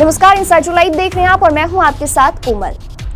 नमस्कार, insider live देख रहे हैं आप और मैं हूं आपके साथ कोमल।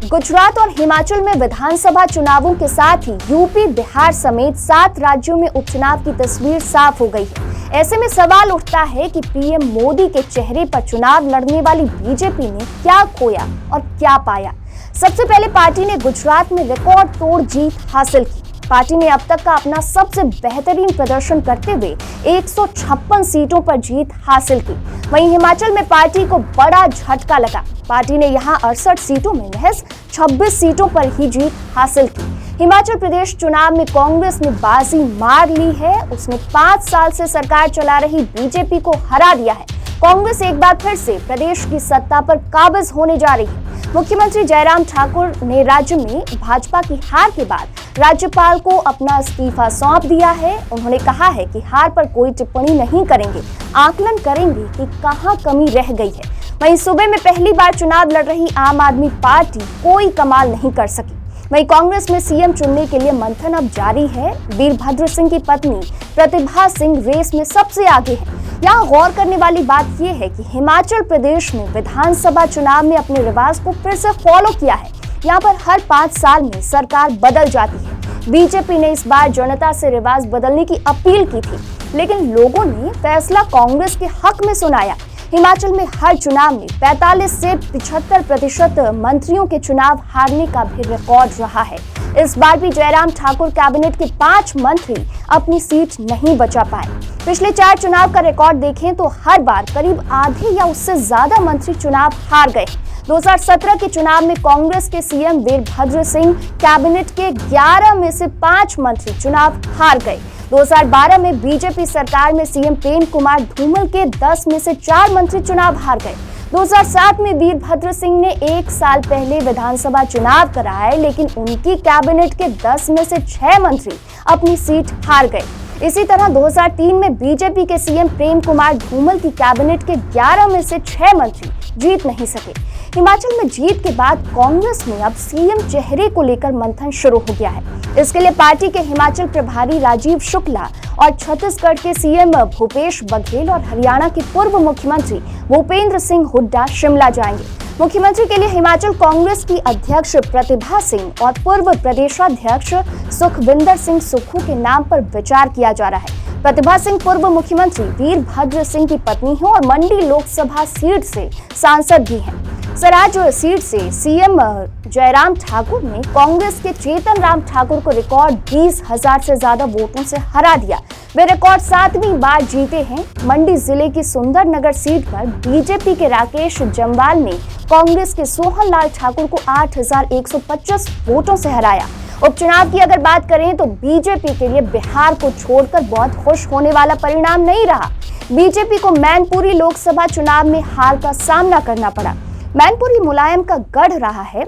गुजरात और हिमाचल में विधानसभा चुनावों के साथ ही यूपी, बिहार समेत 7 राज्यों में उपचुनाव की तस्वीर साफ हो गई है। ऐसे में सवाल उठता है कि पीएम मोदी के चेहरे पर चुनाव लड़ने वाली बीजेपी ने क्या खोया और क्या पाया। सबसे पहले पार्टी ने गुजरात में रिकॉर्ड तोड़ जीत हासिल की। पार्टी ने अब तक का अपना सबसे बेहतरीन प्रदर्शन करते हुए 156 सीटों पर जीत हासिल की। वहीं हिमाचल में पार्टी को बड़ा झटका लगा। पार्टी ने यहां 68 सीटों में महज 26 सीटों पर ही जीत हासिल की। हिमाचल प्रदेश चुनाव में कांग्रेस ने बाजी मार ली है। उसने 5 साल से सरकार चला रही बीजेपी को हरा दिया है। कांग्रेस एक बार फिर से प्रदेश की सत्ता पर काबिज होने जा रही है। मुख्यमंत्री जयराम ठाकुर ने राज्य में भाजपा की हार के बाद राज्यपाल को अपना इस्तीफा सौंप दिया है। उन्होंने कहा है कि हार पर कोई टिप्पणी नहीं करेंगे, आकलन करेंगे कि कहां कमी रह गई है। वहीं सूबे में पहली बार चुनाव लड़ रही आम आदमी पार्टी कोई कमाल नहीं कर सकी। वहीं कांग्रेस में सीएम चुनने के लिए मंथन अब जारी है। वीरभद्र सिंह की पत्नी प्रतिभा सिंह रेस में सबसे आगे है। यहाँ गौर करने वाली बात यह है कि हिमाचल प्रदेश में विधानसभा चुनाव में अपने रिवाज को फिर से फॉलो किया है। यहाँ पर हर 5 साल में सरकार बदल जाती है। बीजेपी ने इस बार जनता से रिवाज बदलने की अपील की थी, लेकिन लोगों ने फैसला कांग्रेस के हक में सुनाया। हिमाचल में हर चुनाव में 45 से 75% मंत्रियों के चुनाव हारने का भी रिकॉर्ड रहा है। इस बार भी जयराम ठाकुर कैबिनेट के 5 मंत्री अपनी सीट नहीं बचा पाए। पिछले 4 चुनाव का रिकॉर्ड देखें तो हर बार करीब आधे या उससे ज्यादा मंत्री चुनाव हार गए। 2017 के चुनाव में कांग्रेस के सीएम वीरभद्र सिंह कैबिनेट के 11 में से 5 मंत्री चुनाव हार गए। 2012 में बीजेपी सरकार में सीएम प्रेम कुमार धूमल के 10 में से 4 मंत्री चुनाव हार गए। 2007 में वीरभद्र सिंह ने 1 साल पहले विधानसभा चुनाव कराए, लेकिन उनकी कैबिनेट के 10 में से 6 मंत्री अपनी सीट हार गए। इसी तरह 2003 में बीजेपी के सीएम प्रेम कुमार धूमल की कैबिनेट के 11 में से 6 मंत्री जीत नहीं सके। हिमाचल में जीत के बाद कांग्रेस में अब सीएम चेहरे को लेकर मंथन शुरू हो गया है। इसके लिए पार्टी के हिमाचल प्रभारी राजीव शुक्ला और छत्तीसगढ़ के सीएम भूपेश बघेल और हरियाणा के पूर्व मुख्यमंत्री भूपेंद्र सिंह हुड्डा शिमला जाएंगे। मुख्यमंत्री के लिए हिमाचल कांग्रेस की अध्यक्ष प्रतिभा सिंह और पूर्व प्रदेशाध्यक्ष सुखविंदर सिंह सुक्खू के नाम पर विचार किया जा रहा है। प्रतिभा सिंह पूर्व मुख्यमंत्री वीरभद्र सिंह की पत्नी हैं और मंडी लोकसभा सीट से सांसद भी हैं। सराज सीट से सीएम जयराम ठाकुर ने कांग्रेस के चेतन राम ठाकुर को रिकॉर्ड 20,000 से ज्यादा वोटों से हरा दिया। वे रिकॉर्ड 7वीं बार जीते हैं। मंडी जिले की सुंदरनगर सीट पर बीजेपी के राकेश जम्वाल ने कांग्रेस के सोहन लाल ठाकुर को 8,125 वोटों से हराया। उपचुनाव की अगर बात करें तो बीजेपी के लिए बिहार को छोड़कर बहुत खुश होने वाला परिणाम नहीं रहा। बीजेपी को मैनपुरी लोकसभा चुनाव में हार का सामना करना पड़ा। मैनपुरी मुलायम का गढ़ रहा है।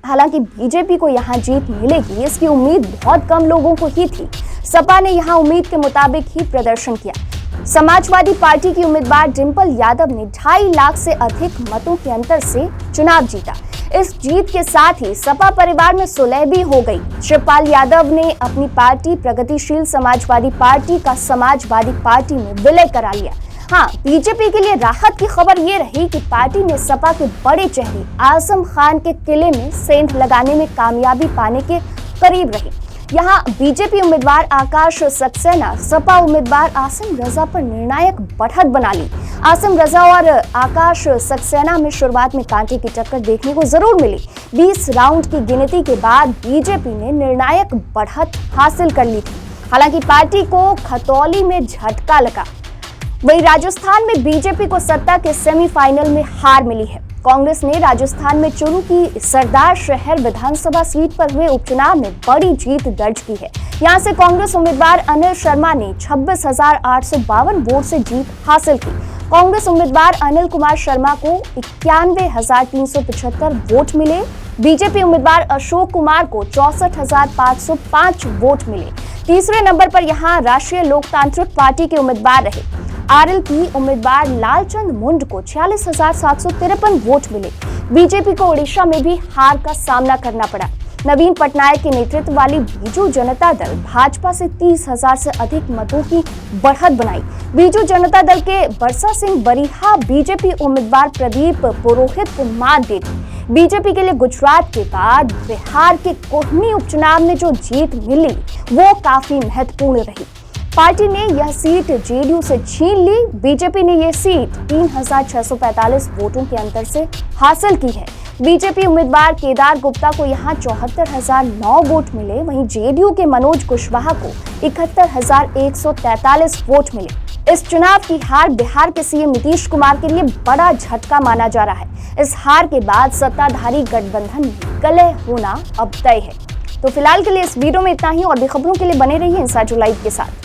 हालांकि बीजेपी को यहां जीत मिलेगी, इसकी उम्मीद बहुत कम लोगों को ही थी। सपा ने यहां उम्मीद के मुताबिक ही प्रदर्शन किया। समाजवादी पार्टी की उम्मीदवार डिंपल यादव ने 2.5 लाख से अधिक मतों के अंतर से चुनाव जीता। इस जीत के साथ ही सपा परिवार में सुलह भी हो गई। शिवपाल यादव ने अपनी पार्टी प्रगतिशील समाजवादी पार्टी का समाजवादी पार्टी में विलय करा लिया। हाँ, बीजेपी के लिए राहत की खबर ये रही कि पार्टी ने सपा के बड़े चेहरे आजम खान के किले में सेंध लगाने में कामयाबी पाने के करीब रही। यहाँ बीजेपी उम्मीदवार आकाश सक्सेना सपा उम्मीदवार आसिम रजा पर निर्णायक बढ़त बना ली। आसिम रजा और आकाश सक्सेना में शुरुआत में कांटे की टक्कर देखने को जरूर मिली। 20 राउंड की गिनती के बाद बीजेपी ने निर्णायक बढ़त हासिल कर ली थी। हालांकि पार्टी को खतौली में झटका लगा। वहीं राजस्थान में बीजेपी को सत्ता के सेमीफाइनल में हार मिली है। कांग्रेस ने राजस्थान में चुरू की सरदार शहर विधानसभा सीट पर हुए उपचुनाव में बड़ी जीत दर्ज की है। यहां से कांग्रेस उम्मीदवार अनिल शर्मा ने 26,852 वोट से जीत हासिल की। कांग्रेस उम्मीदवार अनिल कुमार शर्मा को 91,375 वोट मिले। बीजेपी उम्मीदवार अशोक कुमार को 64,505 वोट मिले। तीसरे नंबर पर यहां राष्ट्रीय लोकतांत्रिक पार्टी के उम्मीदवार रहे। आरएलपी उम्मीदवार लालचंद मुंड को 46,753 वोट मिले। बीजेपी को ओडिशा में भी हार का सामना करना पड़ा। नवीन पटनायक के नेतृत्व वाली बीजू जनता दल भाजपा से 30,000 से अधिक मतों की बढ़त बनाई। बीजू जनता दल के बरसा सिंह बरिहा बीजेपी उम्मीदवार प्रदीप पुरोहित को मात दे दी। बीजेपी के लिए गुजरात के बाद बिहार के कोहनी उपचुनाव में जो जीत मिली वो काफी महत्वपूर्ण रही। पार्टी ने यह सीट जेडीयू से छीन ली। बीजेपी ने यह सीट 3,645 वोटों के अंतर से हासिल की है। बीजेपी उम्मीदवार केदार गुप्ता को यहां 74,009 वोट मिले, वहीं जेडीयू के मनोज कुशवाहा को 71,143 वोट मिले। इस चुनाव की हार बिहार के सीएम नीतीश कुमार के लिए बड़ा झटका माना जा रहा है। इस हार के बाद सत्ताधारी गठबंधन में कलह होना अब तय है। तो फिलहाल के लिए इस वीडियो में इतना ही। और भी खबरों के लिए बने रहिए इंसाइडर लाइव के साथ।